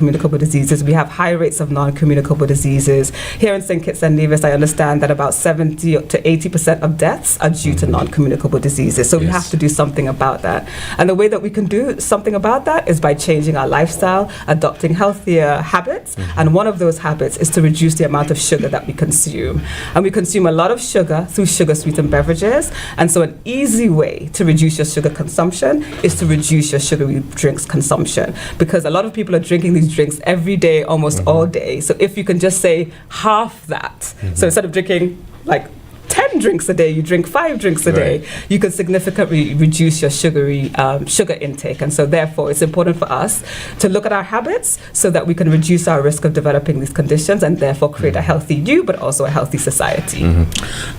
communicable diseases. We have high rates of non-communicable diseases. Here in St. Kitts and Nevis, I understand that about 70 to 80% of deaths are due to non-communicable diseases. So we have to do something about that. And the way that we can do something about that is by changing our lifestyle, adopting healthier habits. And one of those habits is to reduce the amount of sugar that we consume. And we consume a lot of sugar through sugar-sweetened beverages. And so an easy way to reduce your sugar consumption is to reduce your sugary drinks consumption. Because a lot of people are drinking these drinks every day, almost all day. So if you can just say half that, so instead of drinking like 10 drinks a day, you drink 5 drinks a day, you can significantly reduce your sugar intake. And so therefore it's important for us to look at our habits so that we can reduce our risk of developing these conditions and therefore create a healthy you, but also a healthy society.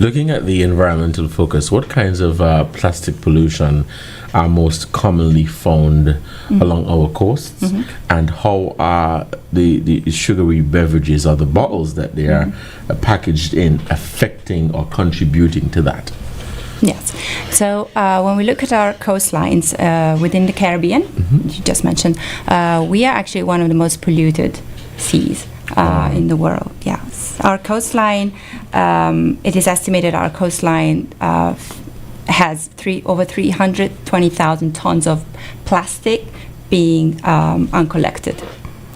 Looking at the environmental focus, what kinds of plastic pollution are most commonly found along our coasts, and how are the sugary beverages or the bottles that they are packaged in affecting or contributing to that? Yes. So when we look at our coastlines within the Caribbean, you just mentioned, we are actually one of the most polluted seas in the world. Yes. Our coastline, it is estimated our coastline has over 320,000 tons of plastic being uncollected,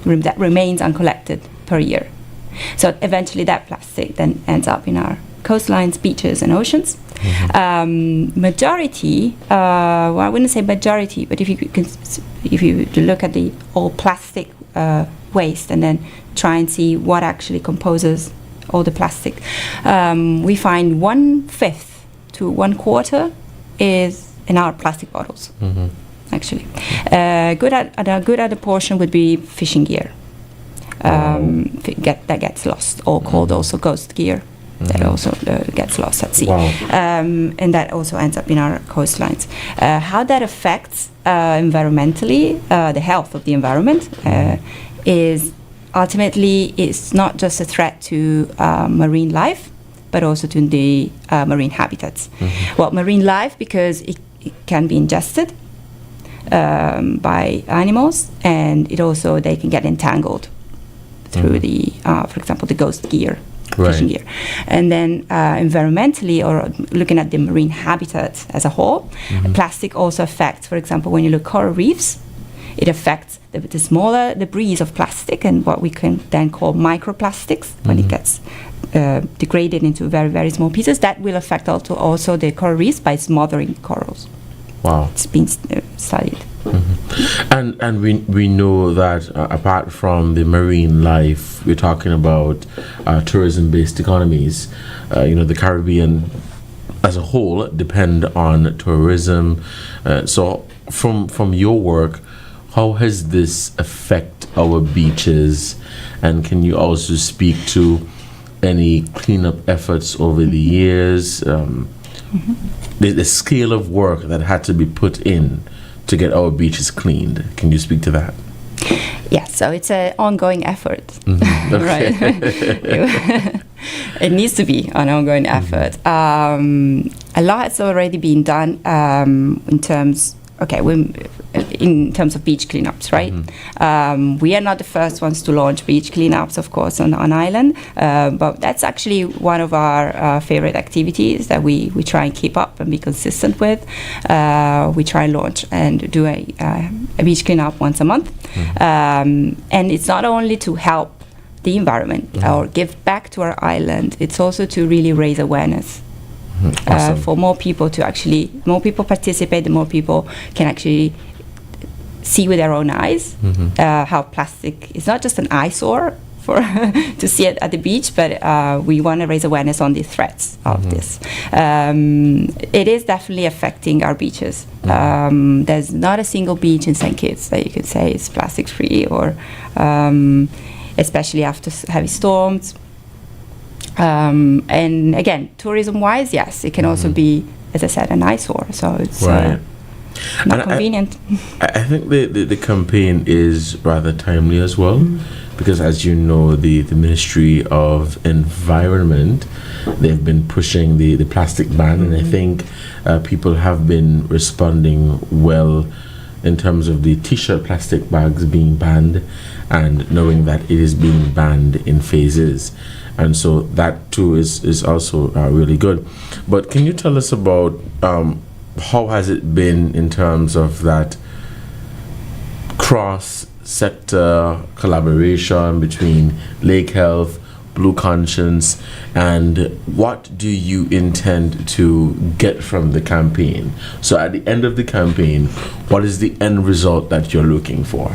that remains uncollected per year. So eventually that plastic then ends up in our coastlines, beaches, and oceans. Majority, well, I wouldn't say majority, but if you look at the all plastic waste and then try and see what actually composes all the plastic, we find 1/5 to 1/4 is in our plastic bottles. Actually, a good other portion would be fishing gear that gets lost, or called also ghost gear. That also gets lost at sea. And that also ends up in our coastlines. How that affects environmentally, the health of the environment, is ultimately it's not just a threat to marine life, but also to the marine habitats. Well, marine life, because it can be ingested by animals, and it also, they can get entangled through the, for example, the ghost gear, fishing gear. And then environmentally, or looking at the marine habitat as a whole, plastic also affects, for example, when you look coral reefs, it affects the smaller debris of plastic and what we can then call microplastics when it gets degraded into very, very small pieces. That will affect also the coral reefs by smothering corals. Wow. It's been studied. And we know that apart from the marine life, we're talking about tourism-based economies. The Caribbean as a whole depend on tourism. So from your work, how has this affect our beaches? And can you also speak to any cleanup efforts over the years? The scale of work that had to be put in to get our beaches cleaned. Can you speak to that? Yes, so it's an ongoing effort, right? It needs to be an ongoing effort. A lot has already been done in terms of beach cleanups, right? We are not the first ones to launch beach cleanups, of course, on island, but that's actually one of our favorite activities that we try and keep up and be consistent with. We try and launch and do a beach cleanup once a month, and it's not only to help the environment or give back to our island, it's also to really raise awareness. Awesome. For more people participate, the more people can actually see with their own eyes how plastic is not just an eyesore to see it at the beach, but we want to raise awareness on the threats of this. It is definitely affecting our beaches. There's not a single beach in St. Kitts that you could say is plastic free, or especially after heavy storms. And again, tourism-wise, yes, it can also be, as I said, an eyesore. So it's not convenient. I think the campaign is rather timely as well, because as you know, the Ministry of Environment, they've been pushing the plastic ban, and I think people have been responding well in terms of the t-shirt plastic bags being banned, and knowing that it is being banned in phases. And so that too is also really good. But can you tell us about how has it been in terms of that cross-sector collaboration between Lake Health, Blue Conscience, and what do you intend to get from the campaign? So at the end of the campaign, what is the end result that you're looking for?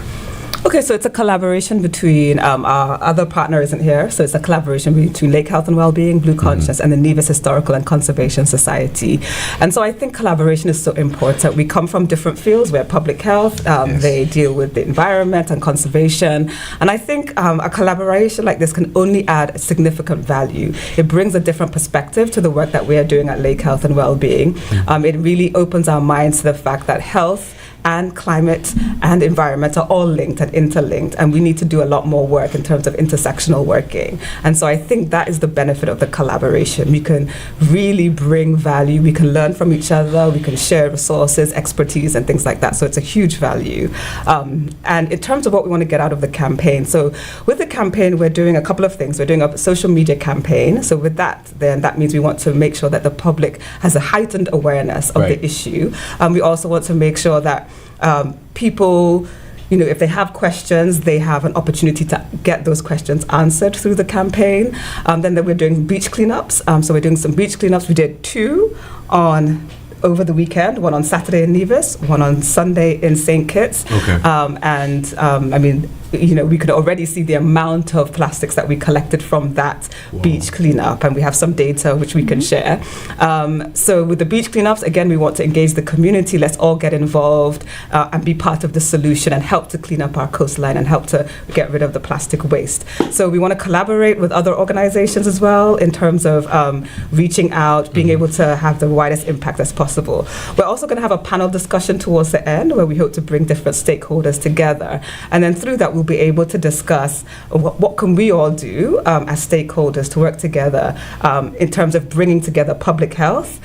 Okay, so it's a collaboration between our other partner isn't here, so it's a collaboration between Lake Health and Wellbeing, Blue Conscience, and the Nevis Historical and Conservation Society. And so I think collaboration is so important. We come from different fields. We're public health. They deal with the environment and conservation. And I think a collaboration like this can only add significant value. It brings a different perspective to the work that we are doing at Lake Health and Wellbeing. It really opens our minds to the fact that health and climate and environment are all linked and interlinked, and we need to do a lot more work in terms of intersectional working. And so I think that is the benefit of the collaboration. We can really bring value, we can learn from each other, we can share resources, expertise, and things like that. So it's a huge value. And in terms of what we want to get out of the campaign, so with the campaign, we're doing a couple of things. We're doing a social media campaign. So with that, then that means we want to make sure that the public has a heightened awareness of the issue. We also want to make sure that people, if they have questions, they have an opportunity to get those questions answered through the campaign. Then we're doing beach cleanups. So we're doing some beach cleanups. We did 2 over the weekend, one on Saturday in Nevis, one on Sunday in St. Kitts. Okay. We could already see the amount of plastics that we collected from that beach cleanup, and we have some data which we can share. So with the beach cleanups, again, we want to engage the community. Let's all get involved and be part of the solution and help to clean up our coastline and help to get rid of the plastic waste. So we want to collaborate with other organizations as well in terms of reaching out, being able to have the widest impact as possible. We're also going to have a panel discussion towards the end where we hope to bring different stakeholders together. And then through that, we'll be able to discuss what can we all do as stakeholders to work together in terms of bringing together public health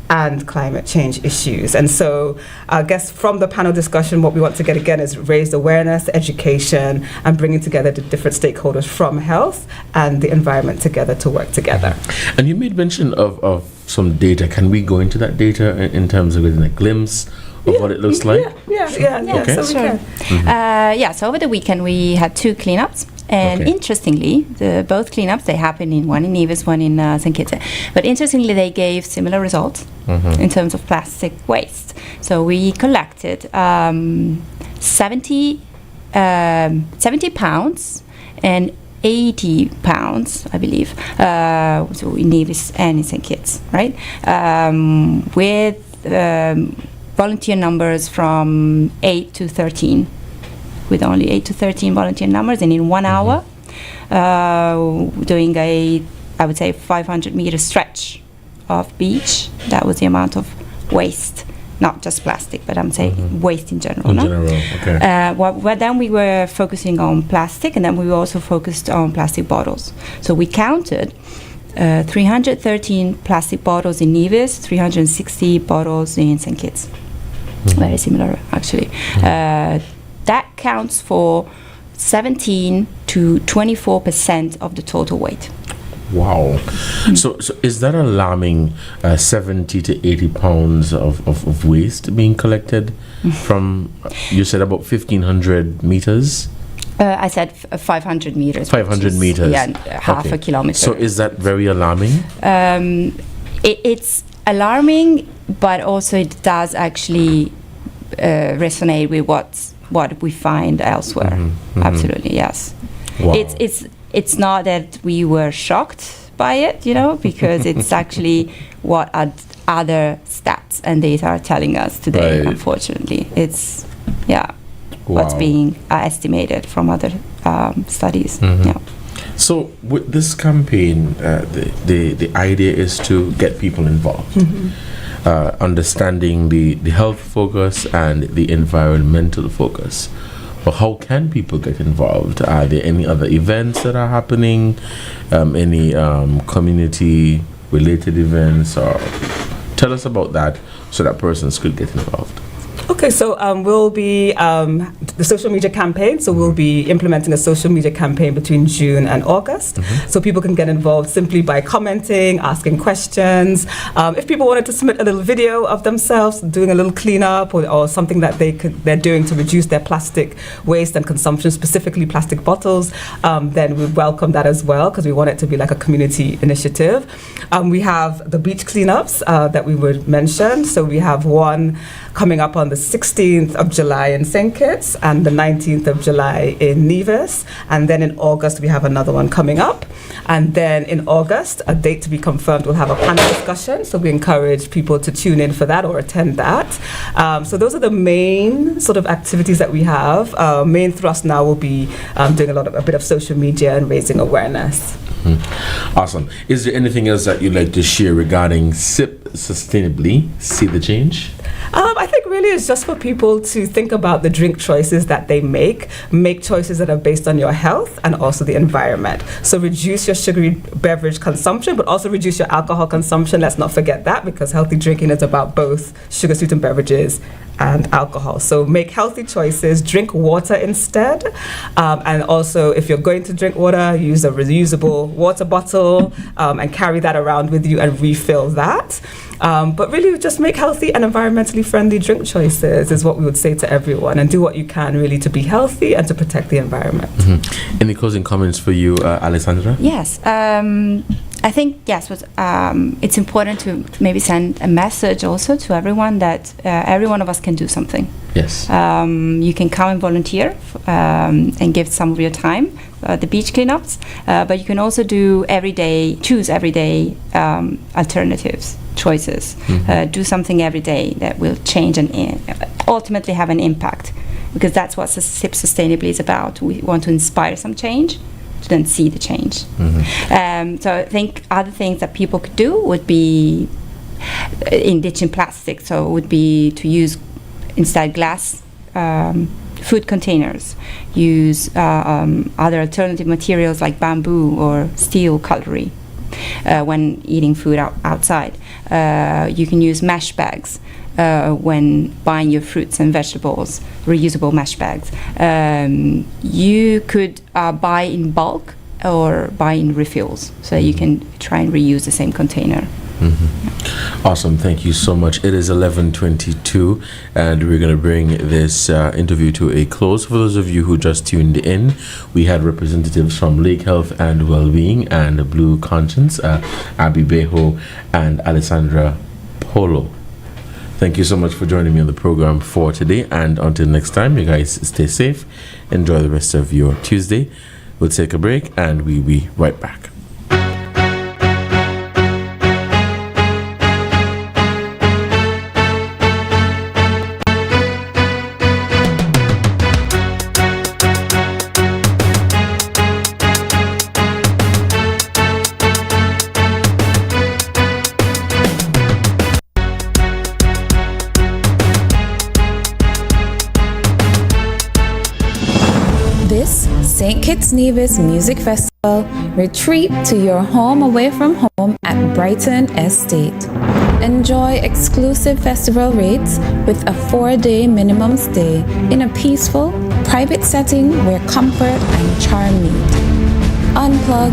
and climate change issues. And so I guess from the panel discussion, what we want to get again is raised awareness, education, and bringing together the different stakeholders from health and the environment together to work together. And you made mention of some data. Can we go into that data in terms of getting a glimpse of what it looks like? Yeah. Okay. So sure. So over the weekend we had 2 cleanups. And interestingly, both cleanups, they happened in one in Nevis, one in St. Kitts. But interestingly, they gave similar results in terms of plastic waste. So we collected 70 pounds and 80 pounds, I believe, so in Nevis and in St. Kitts, right? With volunteer numbers from 8 to 13. With only 8 to 13 volunteer numbers, and in 1 hour, doing I would say 500 meter stretch of beach. That was the amount of waste, not just plastic, but I'm saying waste in general. Okay. Then we were focusing on plastic, and then we also focused on plastic bottles. So we counted 313 plastic bottles in Nevis, 360 bottles in St. Kitts. Very similar, actually. That counts for 17 to 24% of the total weight. Wow. So is that alarming, 70 to 80 pounds of waste being collected from, you said about 1,500 meters? I said 500 meters. 500 meters. Yeah, half a kilometer. So is that very alarming? It's alarming, but also it does actually resonate with what we find elsewhere. Absolutely, yes. Wow. It's not that we were shocked by it, because it's actually what other stats and data are telling us today. Right. Unfortunately, it's what's being estimated from other studies. Yeah. So with this campaign, the idea is to get people involved. Understanding the health focus and the environmental focus. But how can people get involved? Are there any other events that are happening? Any community related events? Or tell us about that so that persons could get involved. Okay, so we'll be the social media campaign. So we'll be implementing a social media campaign between June and August. So people can get involved simply by commenting, asking questions. If people wanted to submit a little video of themselves doing a little cleanup or something that they're doing to reduce their plastic waste and consumption, specifically plastic bottles, then we welcome that as well, because we want it to be like a community initiative. We have the beach cleanups that we would mention. So we have one coming up on the 16th of July in St. Kitts and the 19th of July in Nevis. And then in August, we have another one coming up. And then in August, a date to be confirmed, we'll have a panel discussion. So we encourage people to tune in for that or attend that. So those are the main sort of activities that we have. Main thrust now will be doing a bit of social media and raising awareness. Awesome. Is there anything else that you'd like to share regarding SIP Sustainably, See the Change? I think really it's just for people to think about the drink choices that they make choices that are based on your health and also the environment. So reduce your sugary beverage consumption, but also reduce your alcohol consumption. Let's not forget that, because healthy drinking is about both sugar-sweetened beverages and alcohol. So make healthy choices, drink water instead. And also, if you're going to drink water, use a reusable water bottle and carry that around with you and refill that. But really just make healthy and environmentally friendly drink choices is what we would say to everyone, and do what you can really to be healthy and to protect the environment. Any closing comments for you, Alessandra? Yes. I think, yes, it's important to maybe send a message also to everyone that every one of us can do something. Yes. You can come and volunteer and give some of your time, the beach cleanups, but you can also choose everyday alternatives, choices. Do something every day that will change and ultimately have an impact, because that's what SIP Sustainably is about. We want to inspire some change to then see the change. So I think other things that people could do would be in ditching plastic. So it would be to use instead glass food containers, use other alternative materials like bamboo or steel cutlery when eating food outside. You can use mesh bags when buying your fruits and vegetables, reusable mesh bags. You could buy in bulk or buy in refills, so you can try and reuse the same container. Awesome. Thank you so much. It is 11:22 and we're going to bring this interview to a close. For those of you who just tuned in, we had representatives from Lake Health and Wellbeing and Blue Conscience, Abby Bejo and Alessandra Polo. Thank you so much for joining me on the program for today, and until next time, you guys stay safe, enjoy the rest of your Tuesday. We'll take a break and we'll be right back. St. Kitts Nevis Music Festival, retreat to your home away from home at Brighton Estate. Enjoy exclusive festival rates with a 4-day minimum stay in a peaceful, private setting where comfort and charm meet. Unplug,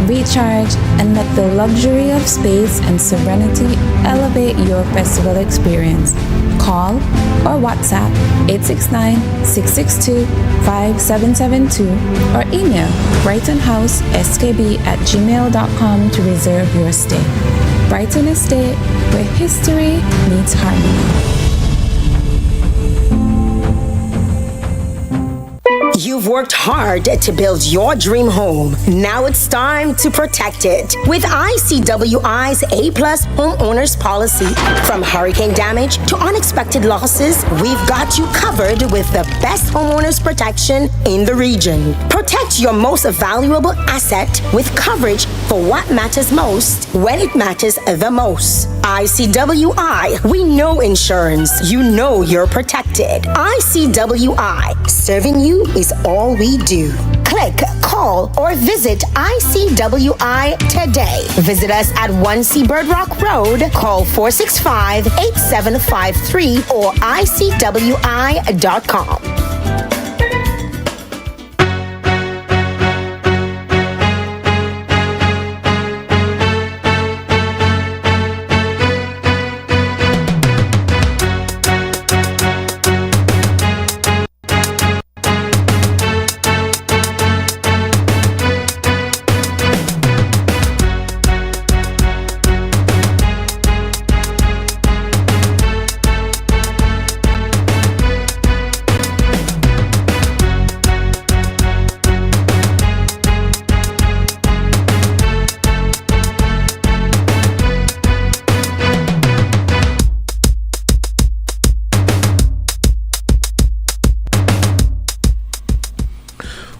recharge, and let the luxury of space and serenity elevate your festival experience. Call or WhatsApp 869-662-5772 or email brightonhouseskb@gmail.com to reserve your stay. Brighton Estate, where history meets harmony. You've worked hard to build your dream home. Now it's time to protect it with ICWI's A+ homeowners policy. From hurricane damage to unexpected losses, we've got you covered with the best homeowners protection in the region. Protect your most valuable asset with coverage for what matters most when it matters the most. ICWI, we know insurance. You know you're protected. ICWI, serving you is all we do. Click, call, Festival or visit ICWI today. Visit us at 1C Bird Rock Road. Call 465-8753 or ICWI.com.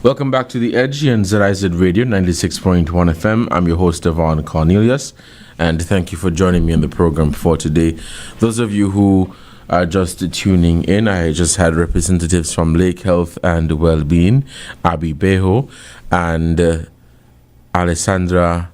Welcome back to The Edge here on ZIZ Radio 96.1 FM. I'm your host, Devonne Cornelius, and thank you for joining me on the program for today. Those of you who are just tuning in, I just had representatives from Lake Health and Wellbeing, Abby Beho, and Alessandra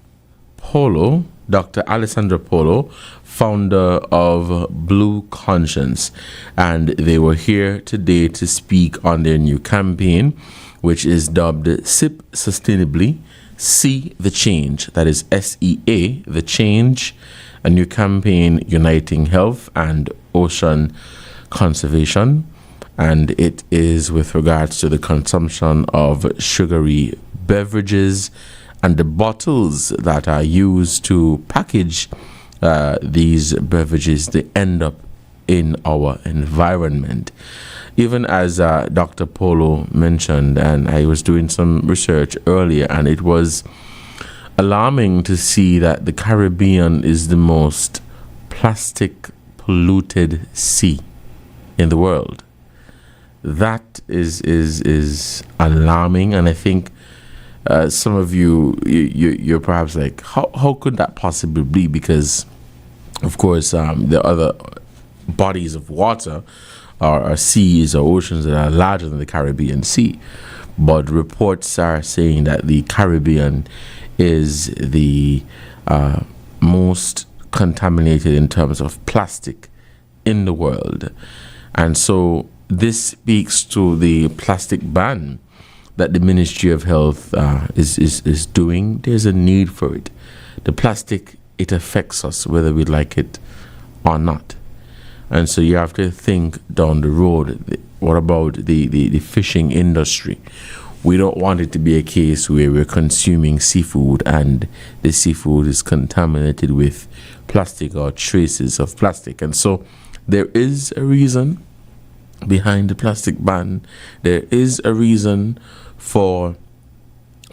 Polo, Dr. Alessandra Polo, founder of Blue Conscience, and they were here today to speak on their new campaign, which is dubbed SIP Sustainably, See the Change. That is SEA, The Change, a new campaign uniting health and ocean conservation. And it is with regards to the consumption of sugary beverages and the bottles that are used to package these beverages. They end up in our environment. Even as Dr. Polo mentioned, and I was doing some research earlier, and it was alarming to see that the Caribbean is the most plastic polluted sea in the world. That is alarming, and I think some of you're perhaps like, how could that possibly be? Because, of course, there are other bodies of water or seas or oceans that are larger than the Caribbean Sea. But reports are saying that the Caribbean is the most contaminated in terms of plastic in the world. And so this speaks to the plastic ban that the Ministry of Health is doing. There's a need for it. The plastic, it affects us whether we like it or not. And so you have to think down the road, what about the fishing industry? We don't want it to be a case where we're consuming seafood and the seafood is contaminated with plastic or traces of plastic. And so there is a reason behind the plastic ban. There is a reason for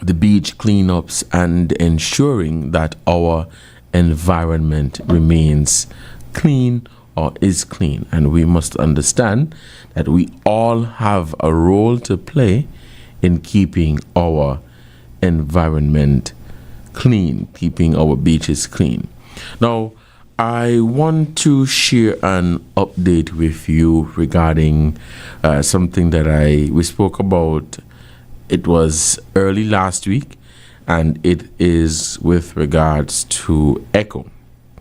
the beach cleanups and ensuring that our environment remains clean or is clean. And we must understand that we all have a role to play in keeping our environment clean, keeping our beaches clean. Now, I want to share an update with you regarding something that we spoke about. It was early last week, and it is with regards to ECHO.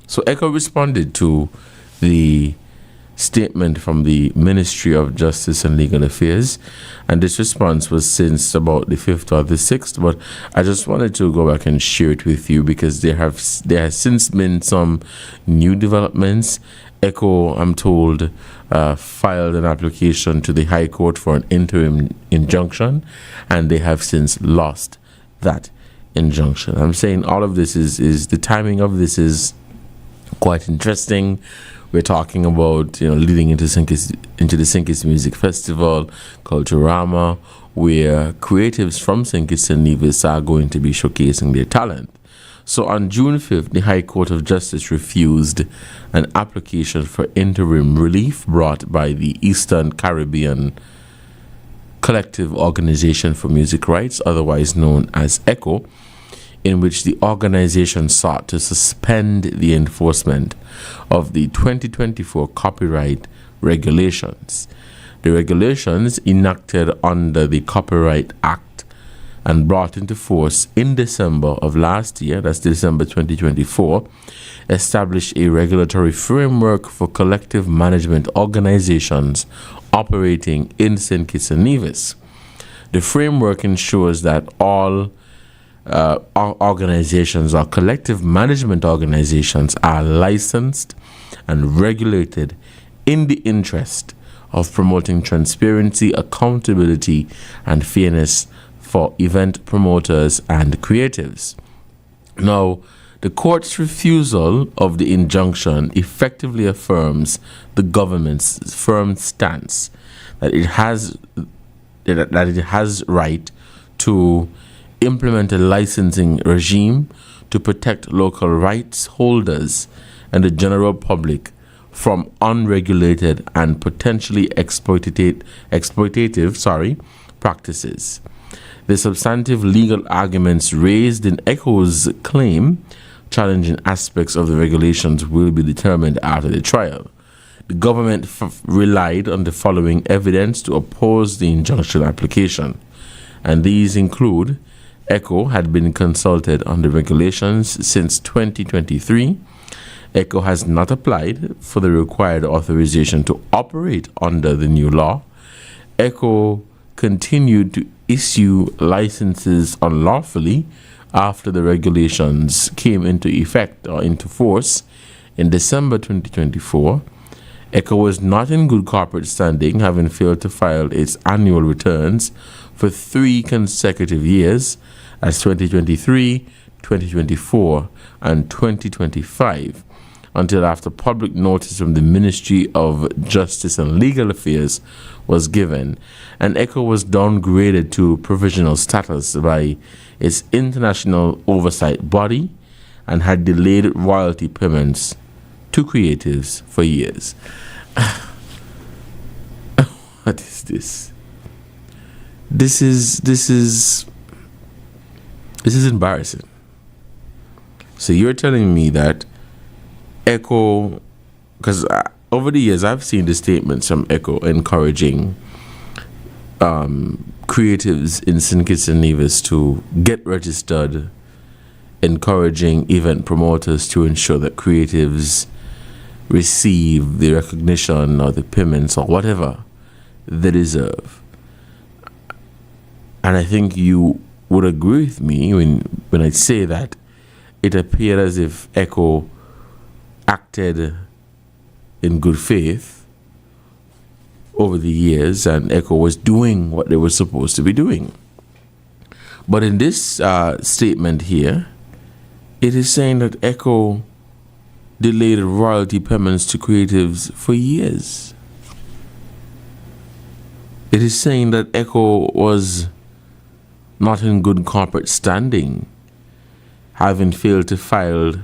So ECHO responded to the statement from the Ministry of Justice and Legal Affairs, and this response was since about the 5th or the 6th, but I just wanted to go back and share it with you because there has since been some new developments. ECHO, I'm told, filed an application to the High Court for an interim injunction, and they have since lost that injunction. I'm saying all of this is the timing of this is quite interesting. We're talking about, leading into the St. Kitts Music Festival, Culturama, where creatives from St. Kitts and Nevis are going to be showcasing their talent. So on June 5th, the High Court of Justice refused an application for interim relief brought by the Eastern Caribbean Collective Organization for Music Rights, otherwise known as ECHO, in which the organization sought to suspend the enforcement of the 2024 copyright regulations. The regulations enacted under the Copyright Act and brought into force in December of last year, that's December 2024, established a regulatory framework for collective management organizations operating in St. Kitts and Nevis. The framework ensures that all organizations or collective management organizations are licensed and regulated in the interest of promoting transparency, accountability, and fairness for event promoters and creatives. Now, the court's refusal of the injunction effectively affirms the government's firm stance that it has right to implement a licensing regime to protect local rights holders and the general public from unregulated and potentially exploitative practices. The substantive legal arguments raised in ECHO's claim challenging aspects of the regulations will be determined after the trial. The government relied on the following evidence to oppose the injunction application, and these include: ECHO had been consulted on the regulations since 2023. ECHO has not applied for the required authorization to operate under the new law. ECHO continued to issue licenses unlawfully after the regulations came into effect or into force in December 2024. ECHO was not in good corporate standing, having failed to file its annual returns for 3 consecutive years, as 2023, 2024, and 2025, until after public notice from the Ministry of Justice and Legal Affairs was given, and ECHO was downgraded to provisional status by its international oversight body and had delayed royalty payments to creatives for years. What is this? This is embarrassing. So you're telling me that ECHO, because over the years I've seen the statements from ECHO encouraging creatives in St. Kitts and Nevis to get registered, encouraging event promoters to ensure that creatives receive the recognition or the payments or whatever they deserve. And I think you would agree with me when I say that it appeared as if ECHO acted in good faith over the years, and ECHO was doing what they were supposed to be doing. But in this statement here, it is saying that ECHO delayed royalty payments to creatives for years. It is saying that ECHO was not in good corporate standing, having failed to file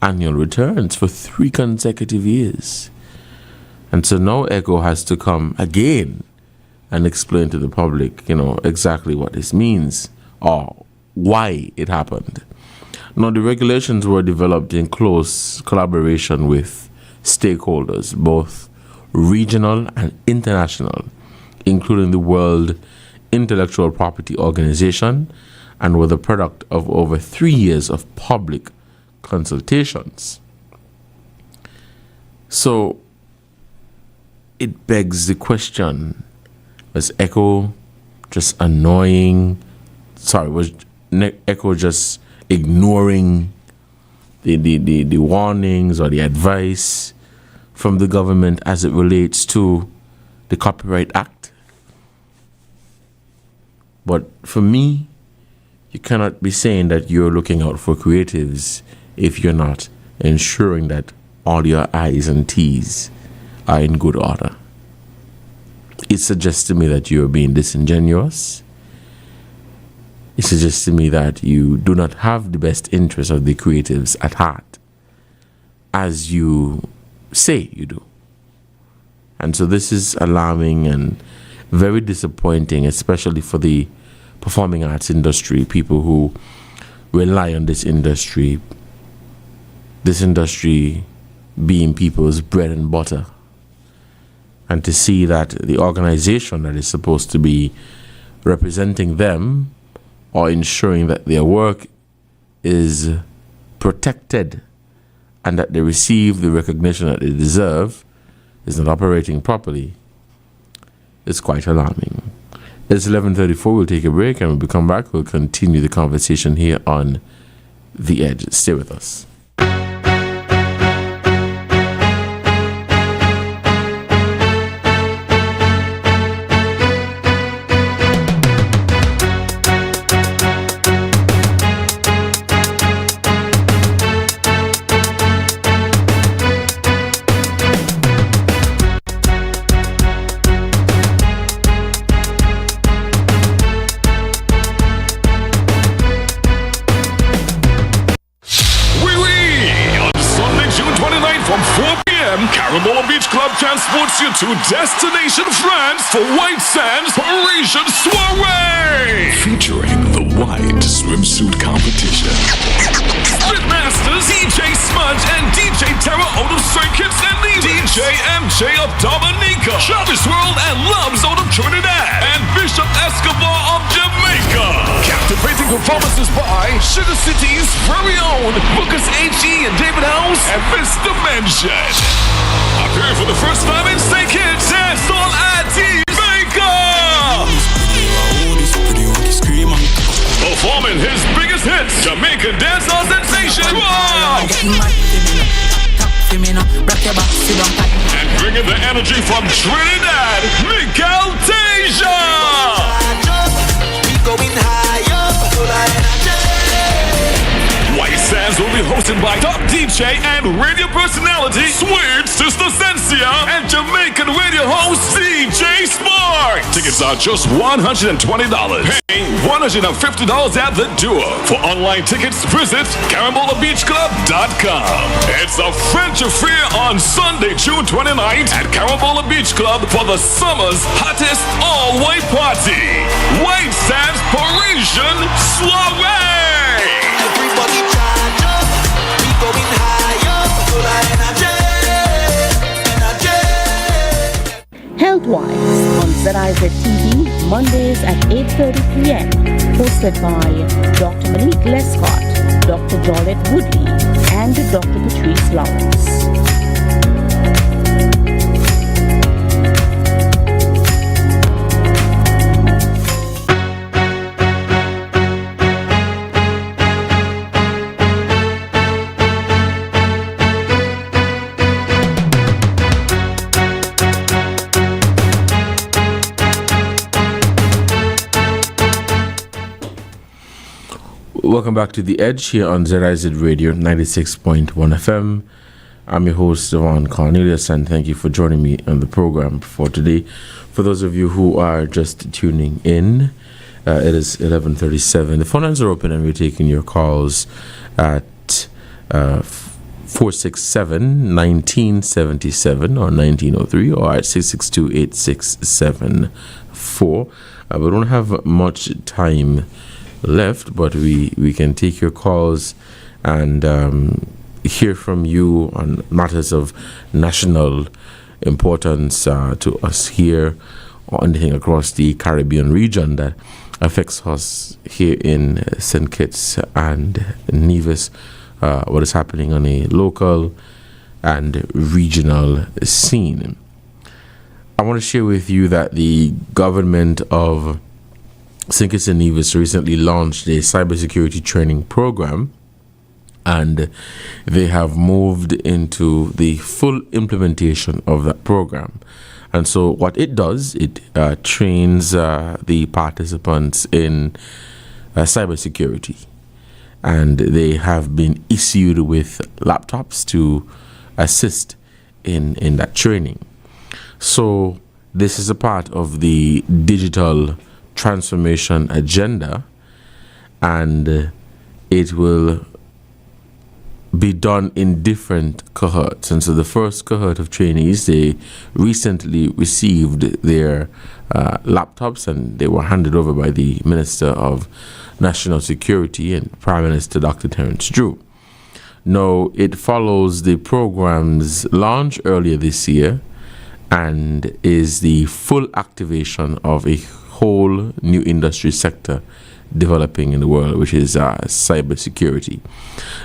annual returns for 3 consecutive years. And so now ECHO has to come again and explain to the public, exactly what this means or why it happened. Now, the regulations were developed in close collaboration with stakeholders, both regional and international, including the World Intellectual Property Organization, and were the product of over 3 years of public consultations. So it begs the question, was ECHO just annoying? Was ECHO just ignoring the warnings or the advice from the government as it relates to the Copyright Act? But for me, you cannot be saying that you're looking out for creatives if you're not ensuring that all your I's and T's are in good order. It suggests to me that you're being disingenuous. It suggests to me that you do not have the best interests of the creatives at heart, as you say you do. And so this is alarming and very disappointing, especially for the performing arts industry, people who rely on this industry being people's bread and butter. And to see that the organization that is supposed to be representing them or ensuring that their work is protected and that they receive the recognition that they deserve is not operating properly, it's quite alarming. It's 11:34. We'll take a break, and when we come back, we'll continue the conversation here on The Edge. Stay with us. Transports you to Destination France for White Sands Parisian Soiree, featuring the White Swimsuit Competition. Spitmasters DJ Smudge and DJ Terra out of St. Kitts and Nevis, DJ MJ of Dominica, Travis World and Loves out of Trinidad, and Bishop Escobar of Jamaica. Captivating performances by Sugar City's very own Lucas H.E. and David House and Mr. Mention. Appearing for the first time in St. Kitts, dance on Jamaica. Performing his biggest hits, Jamaican dancehall sensation, Wow! And bringing the energy from Trinidad, Miguel Tasia. White Sands will be hosted by top DJ and radio personality Sweet Sister Sensia and Jamaican radio host DJ Spark. Tickets are just $120, paying $150 at the door. For online tickets, visit Carambola-Beach-Club.com. It's a French affair on Sunday, June 29th at Carambola Beach Club for the summer's hottest all-white party. White Sands Parisian Soiree. Everybody charge up, we going higher, full of energy. Health-wise on ZIZ TV, Mondays at 8:30 p.m. Hosted by Dr. Monique Lescott, Dr. Jolette Woodley, and Dr. Patrice Lawrence. Welcome back to The Edge here on ZIZ Radio 96.1 FM. I'm your host, Devonne Cornelius, and thank you for joining me on the program for today. For those of you who are just tuning in, it is 11:37. The phone lines are open, and we're taking your calls at 467-1977 or 1903 or at 662-8674. We don't have much time left, but we can take your calls and hear from you on matters of national importance to us here or anything across the Caribbean region that affects us here in St. Kitts and Nevis, what is happening on a local and regional scene. I want to share with you that the government of St. Kitts and Nevis recently launched a cybersecurity training program, and they have moved into the full implementation of that program. And so what it does, it trains the participants in cybersecurity, and they have been issued with laptops to assist in that training. So this is a part of the digital transformation agenda, and it will be done in different cohorts. And so the first cohort of trainees, they recently received their laptops, and they were handed over by the Minister of National Security and Prime Minister Dr. Terence Drew. Now, it follows the program's launch earlier this year and is the full activation of a whole new industry sector developing in the world, which is cybersecurity.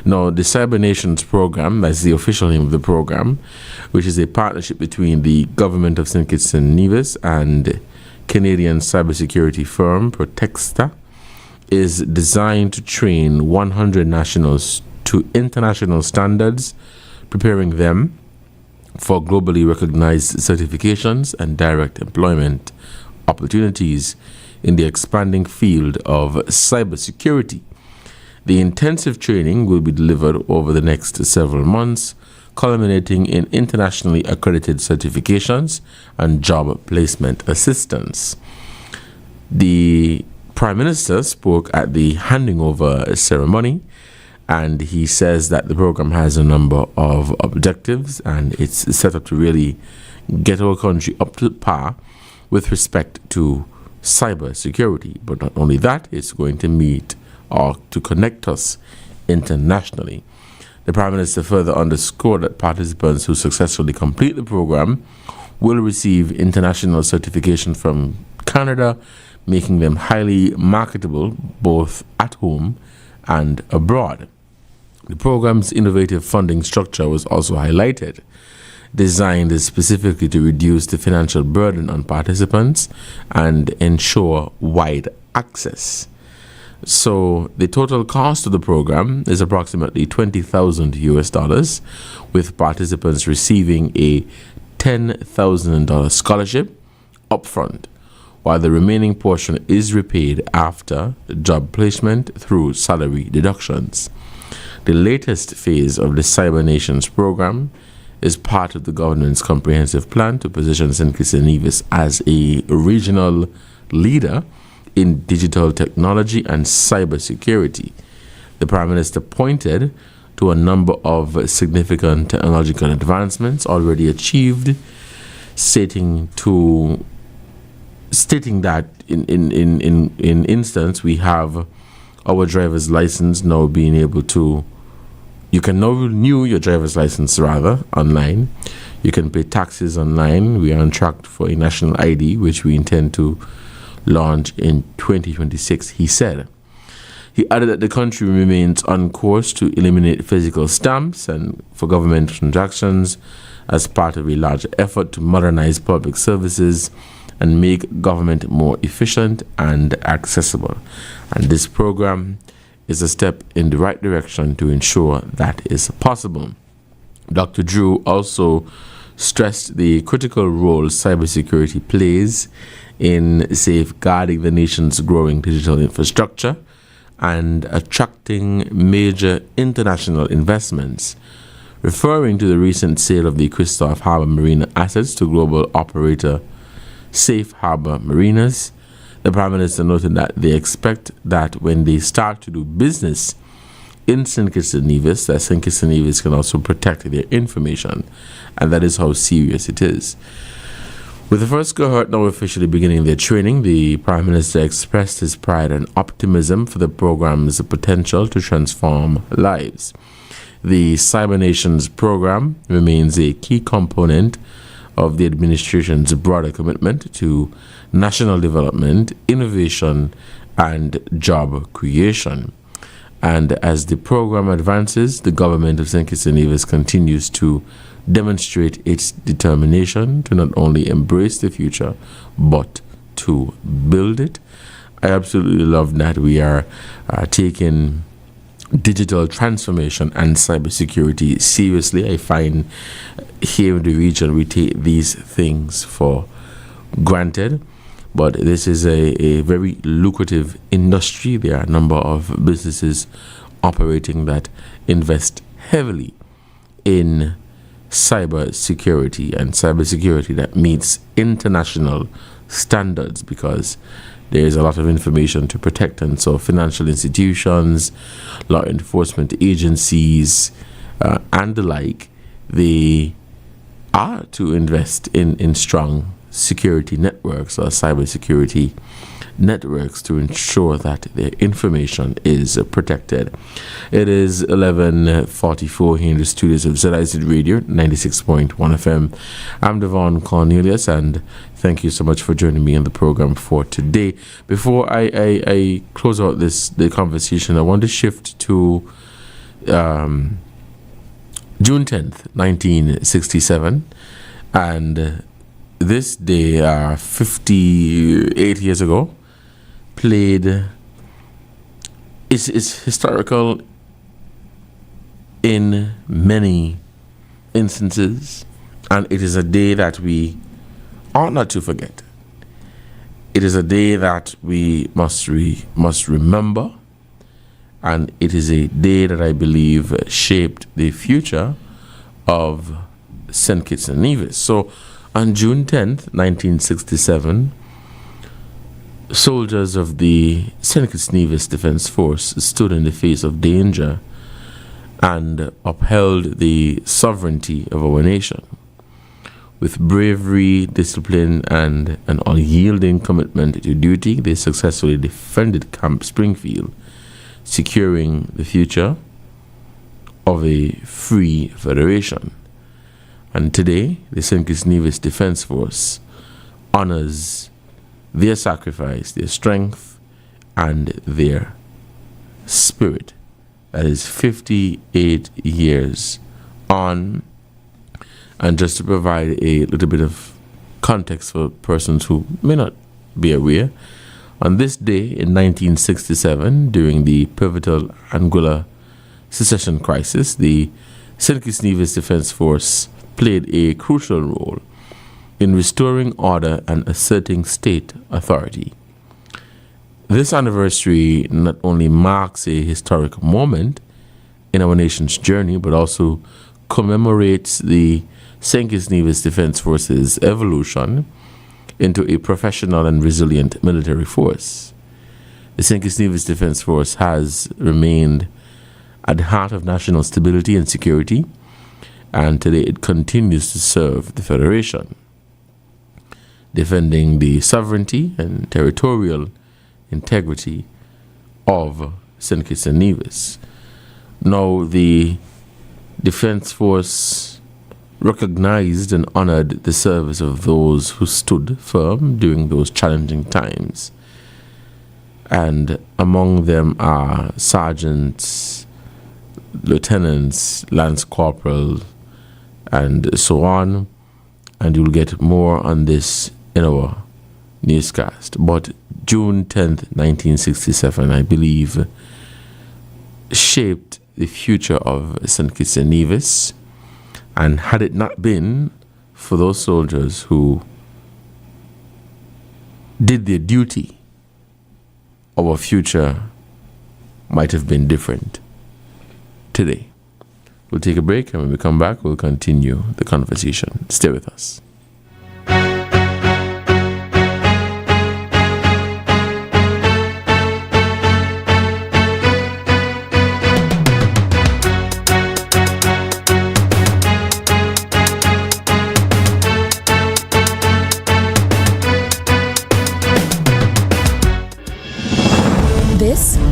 Now, the Cyber Nations program, that's the official name of the program, which is a partnership between the government of St. Kitts and Nevis and Canadian cybersecurity firm Protexta, is designed to train 100 nationals to international standards, preparing them for globally recognized certifications and direct employment opportunities in the expanding field of cybersecurity. The intensive training will be delivered over the next several months, culminating in internationally accredited certifications and job placement assistance. The Prime Minister spoke at the handing over ceremony, and he says that the program has a number of objectives and it's set up to really get our country up to par with respect to cyber security. But not only that, it's going to meet or to connect us internationally. The Prime Minister further underscored that participants who successfully complete the program will receive international certification from Canada, making them highly marketable both at home and abroad. The program's innovative funding structure was also highlighted, designed specifically to reduce the financial burden on participants and ensure wide access. So the total cost of the program is approximately $20,000, with participants receiving a $10,000 scholarship upfront, while the remaining portion is repaid after job placement through salary deductions. The latest phase of the Cyber Nations program is part of the government's comprehensive plan to position St. Kitts and Nevis as a regional leader in digital technology and cybersecurity. The Prime Minister pointed to a number of significant technological advancements already achieved, stating that in instance we have our driver's license now being able to, you can now renew your driver's license online. You can pay taxes online. We are on track for a national ID, which we intend to launch in 2026, he said. He added that the country remains on course to eliminate physical stamps and for government transactions as part of a larger effort to modernize public services and make government more efficient and accessible. And this program is a step in the right direction to ensure that is possible. Dr. Drew also stressed the critical role cybersecurity plays in safeguarding the nation's growing digital infrastructure and attracting major international investments. Referring to the recent sale of the Christoph Harbour Marina assets to global operator Safe Harbour Marinas, the Prime Minister noted that they expect that when they start to do business in St. Kitts and Nevis, that St. Kitts and Nevis can also protect their information, and that is how serious it is. With the first cohort now officially beginning their training, the Prime Minister expressed his pride and optimism for the program's potential to transform lives. The Cyber Nations program remains a key component of the administration's broader commitment to national development, innovation, and job creation. And as the program advances, the government of St. Kitts and Nevis continues to demonstrate its determination to not only embrace the future, but to build it. I absolutely love that we are taking digital transformation and cybersecurity seriously. I find here in the region we take these things for granted, but this is a very lucrative industry. There are a number of businesses operating that invest heavily in cybersecurity, and cybersecurity that meets international standards, because there is a lot of information to protect. And so financial institutions, law enforcement agencies, and the like, they are to invest in strong security networks or cybersecurity networks to ensure that their information is protected. It is 11:44 here in the studios of ZIZ Radio 96.1 FM. I'm Devonne Cornelius, and thank you so much for joining me in the program for today. Before I close out the conversation, I want to shift to June 10th, 1967, and this day, 58 years ago, is historical in many instances, and it is a day that we ought not to forget. It is a day that we must remember, and it is a day that I believe shaped the future of St. Kitts and Nevis. So on June 10th, 1967, soldiers of the St. Kitts Nevis Defense Force stood in the face of danger and upheld the sovereignty of our nation. With bravery, discipline, and an unyielding commitment to duty, they successfully defended Camp Springfield, securing the future of a free federation. And today, the St. Kitts Nevis Defense Force honors their sacrifice, their strength, and their spirit. That is 58 years on. And just to provide a little bit of context for persons who may not be aware, on this day in 1967, during the pivotal Anguilla secession crisis, the St. Kitts Nevis Defense Force played a crucial role in restoring order and asserting state authority. This anniversary not only marks a historic moment in our nation's journey, but also commemorates the St. Kitts Nevis Defense Force's evolution into a professional and resilient military force. The St. Kitts Nevis Defense Force has remained at the heart of national stability and security, and today it continues to serve the Federation, defending the sovereignty and territorial integrity of St. Kitts and Nevis. Now, the Defense Force recognized and honored the service of those who stood firm during those challenging times. And among them are sergeants, lieutenants, lance corporals, and so on. And you'll get more on this in our newscast. But June 10th, 1967, I believe, shaped the future of St. Kitts and Nevis. And had it not been for those soldiers who did their duty, our future might have been different today. We'll take a break, and when we come back, we'll continue the conversation. Stay with us.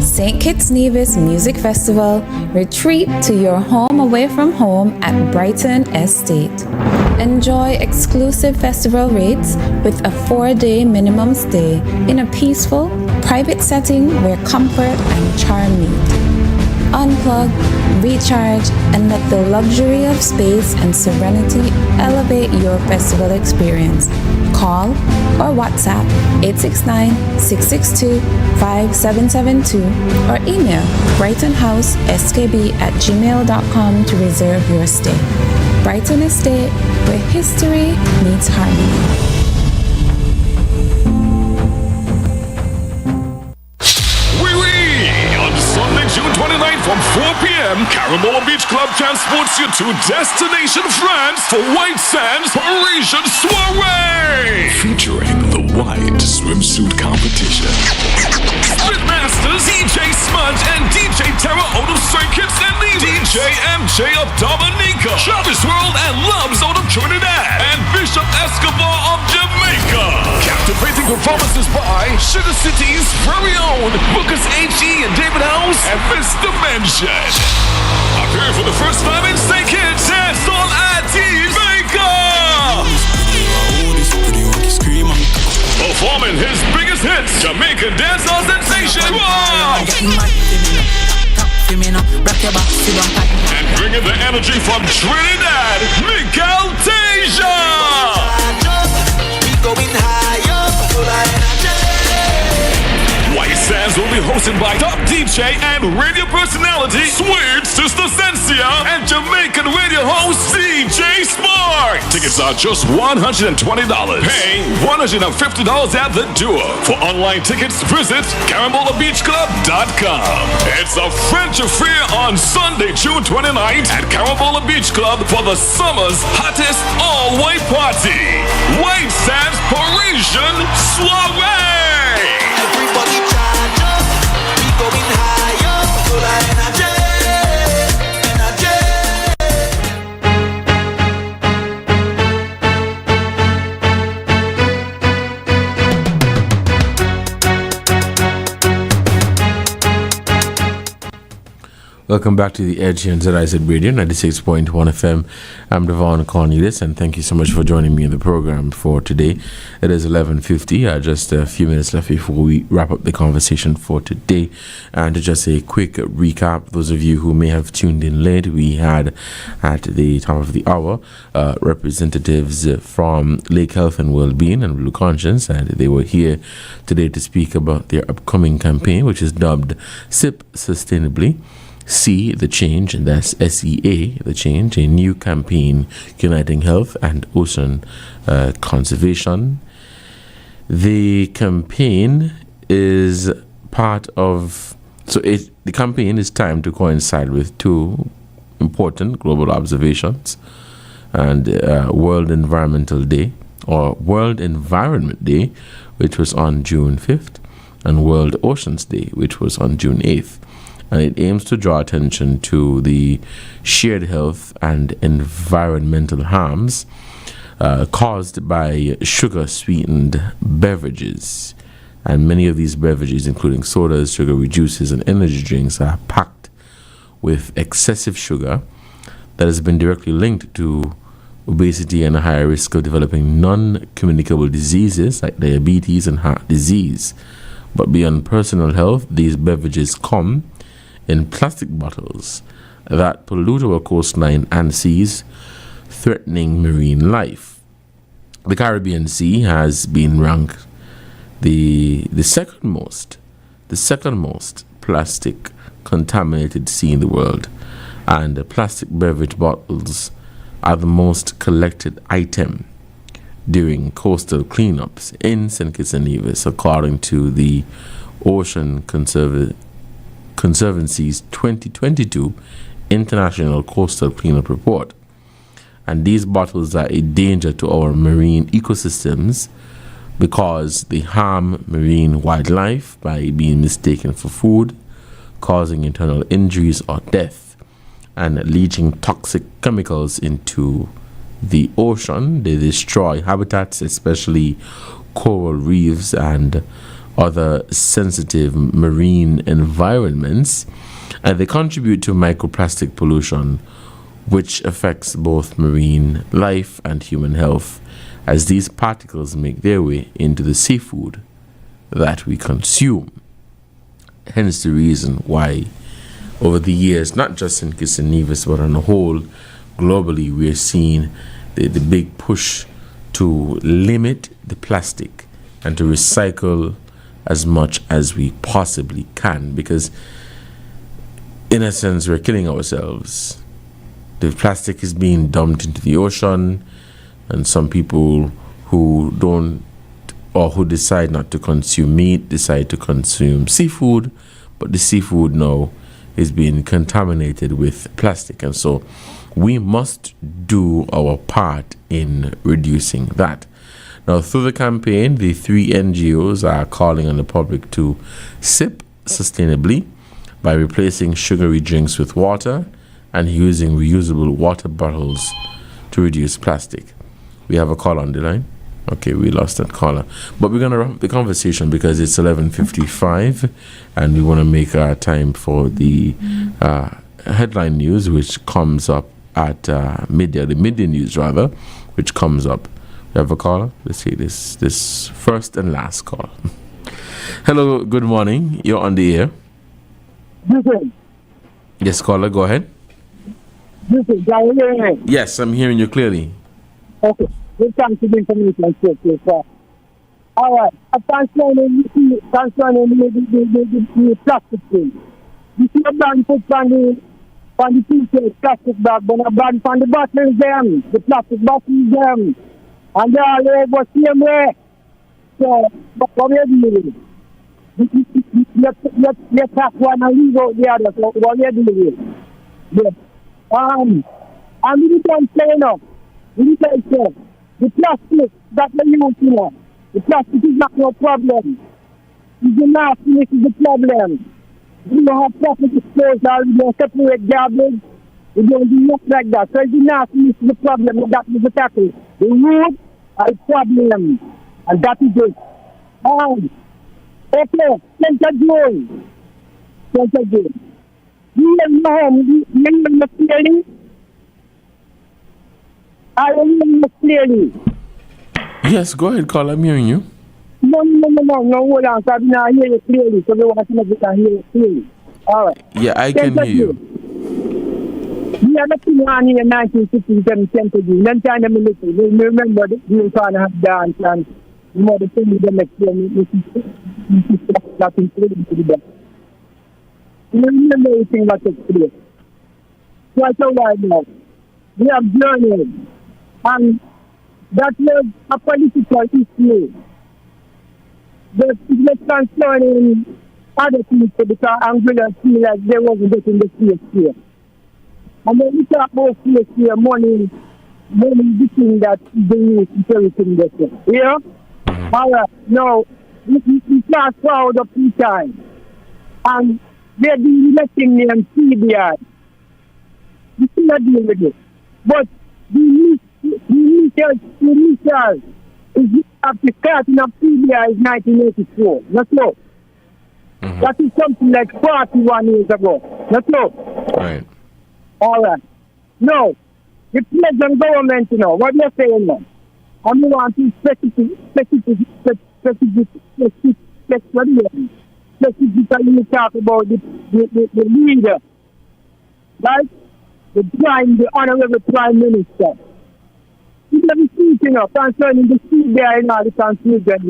St. Kitts Nevis Music Festival, retreat to your home away from home at Brighton Estate. Enjoy exclusive festival rates with a 4-day minimum stay in a peaceful, private setting where comfort and charm meet. Unplug, recharge, and let the luxury of space and serenity elevate your festival experience. Call or WhatsApp 869-662-5772 or email brightonhouseskb@gmail.com to reserve your stay. Brighton Estate, where history meets harmony. June 29th from 4 p.m., Carambola Beach Club transports you to Destination France for White Sands Parisian Soiree! Featuring the White Swimsuit Competition. Spitmasters DJ Smudge and DJ Terra out of St. Kitts and Nevis. DJ MJ of Dominica. Travis World and Loves out of Trinidad. And Bishop Escobar of Jamaica. Captivating Performances by Sugar City's very own Lucas H.E. and David House and Mr. Mention. Appearing for the first time in St. Kitts, Dancehall IT Maker. Performing his biggest hits, Jamaican dancehall sensation. Wow. And bringing the energy from Trinidad, Miguel Tasia. White Sands will be hosted by top DJ and radio personality Sweet Sister Sensia and Jamaican radio host DJ Spark. Tickets are just $120, paying $150 at the door. For online tickets, visit Carambola-Beach-Club.com. It's a French affair on Sunday, June 29th at Carambola Beach Club for the summer's hottest all-white party. White Sands Parisian Soiree. Everybody charge up, we going higher, full of energy, Welcome back to The Edge here on ZIZ Radio, 96.1 FM. I'm Devonne Cornelius, and thank you so much for joining me in the program for today. It is 11:50, just a few minutes left before we wrap up the conversation for today. And to just a quick recap, those of you who may have tuned in late, we had at the top of the hour representatives from Lake Health and Wellbeing and Blue Conscience, and they were here today to speak about their upcoming campaign, which is dubbed SIP Sustainably. See the Change, and that's SEA, the Change, a new campaign uniting health and ocean conservation. The campaign is part of, the campaign is timed to coincide with two important global observations, and World Environmental Day, or World Environment Day, which was on June 5th, and World Oceans Day, which was on June 8th. And it aims to draw attention to the shared health and environmental harms caused by sugar-sweetened beverages. And many of these beverages, including sodas, sugary juices, and energy drinks, are packed with excessive sugar that has been directly linked to obesity and a higher risk of developing non-communicable diseases like diabetes and heart disease. But beyond personal health, these beverages come in plastic bottles that pollute our coastline and seas, threatening marine life. The Caribbean Sea has been ranked the second most plastic contaminated sea in the world, and plastic beverage bottles are the most collected item during coastal cleanups in St. Kitts and Nevis, according to the Ocean Conservancy's 2022 International Coastal Cleanup Report. And these bottles are a danger to our marine ecosystems because they harm marine wildlife by being mistaken for food, causing internal injuries or death, and leaching toxic chemicals into the ocean. They destroy habitats, especially coral reefs and other sensitive marine environments, and they contribute to microplastic pollution, which affects both marine life and human health, as these particles make their way into the seafood that we consume. Hence the reason why over the years, not just in Kitts and Nevis, but on the whole, globally, we are seeing the big push to limit the plastic and to recycle as much as we possibly can, because in a sense we're killing ourselves. The plastic is being dumped into the ocean, and some people who don't, or who decide not to consume meat, decide to consume seafood, but the seafood now is being contaminated with plastic, and so we must do our part in reducing that. Now, through the campaign, the three NGOs are calling on the public to sip sustainably by replacing sugary drinks with water and using reusable water bottles to reduce plastic. We have a call on the line. Okay, we lost that caller. But we're going to wrap up the conversation because it's 11:55 and we want to make our time for the headline news, which comes up at midday, the midday news rather, which comes up. We have a caller. Let's see this first and last call. Hello, good morning. You're on the air. Yes, caller, go ahead. Yes, I'm hearing you clearly. Okay. We come to the information so all right. Concerning the plastic thing. You see a brand put on the t-shirt plastic bag, but a brand on the bottles them, the plastic bottles them. And they all over the same way. So, what we are doing? Let's have one and leave out the other. So, what we are doing? Yes. And we don't say enough. We don't say the plastic that we use, the plastic is not no problem. It's the nastiness is the problem. We don't have proper disposal, we don't separate garbage, we don't do nothing like that. So it's the nastiness is the problem, and that is the tackle. The root is the problem, and that is it. Okay, Center Joe. You remember clearly? I remember clearly. Yes, go ahead, caller. I'm hearing you. No, hold on. So I did not hear you clearly. So we want to know if we can hear you clearly. All right. Yeah, I can hear you. We have a thing on here in 1967 Center Joe. Then time them listen. We remember the you kind of have dance and you know the thing with them explaining. That's including to the best. You remember everything that's explained. So I tell you now. We have journeyed, and that was a political issue. But it was concerning other people because Angola feel like they wasn't getting the CSC. And when we talk about CSC, money the thing that they use to everything they say. Yeah? All right. Now, we fast forward up in time, and they're doing letting me and CBI. We still not dealing with it. But the initial is after starting of CBI is 1984. Not so. That is something like 41 years ago. Not so. Right. All right. No. The present government, what they're saying now. I want to specifically talk about the leader. Right? The Honorable Prime Minister. He doesn't speak concerning the CBI and all the confusion.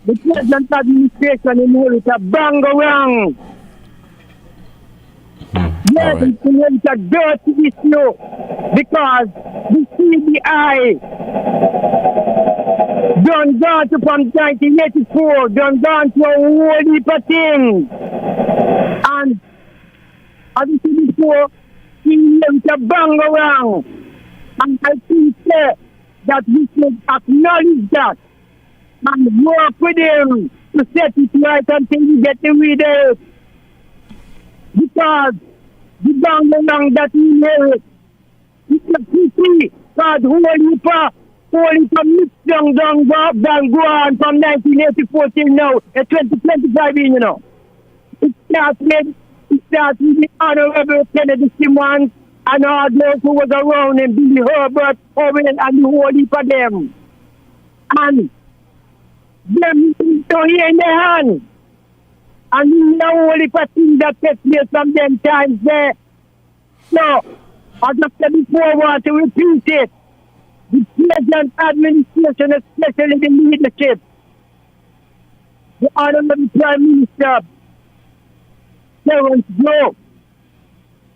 The present administration in America bang around. Yes, it's a dirty issue because the CBI done gone to from 1984, done gone to a whole heap of things. And as I said before, he went to bang around. And I think that we should acknowledge that and work with him to set it right until we get the readers. Because the bang around that he made, it's a pity because holy mixed young done go on from 1984 till now, 2025, It starts with the Honorable Kennedy Simmons and all those who was around him, Billy Herbert, Owen, and the whole heap of them. And them don't hear in their hand. And the whole heap of things that take place from them times there. So, as I said before, I want to repeat it. The present administration, especially the leadership, the Honorable Prime Minister, Joe,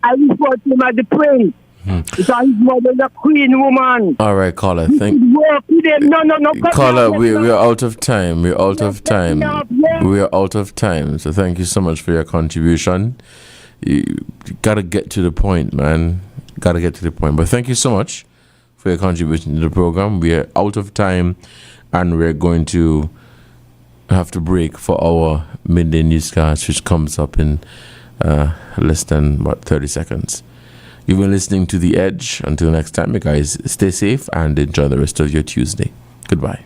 I refer to him as the prince. Because his mother is a queen woman. All right, caller. No, caller, we're out of time. We're out of time. We're out of time. So thank you so much for your contribution. You gotta get to the point, man. Gotta get to the point. But thank you so much for your contribution to the program. We are out of time, and we're going to have to break for our midday newscast, which comes up in less than 30 seconds. You've been listening to The Edge. Until next time, you guys stay safe and enjoy the rest of your Tuesday. Goodbye.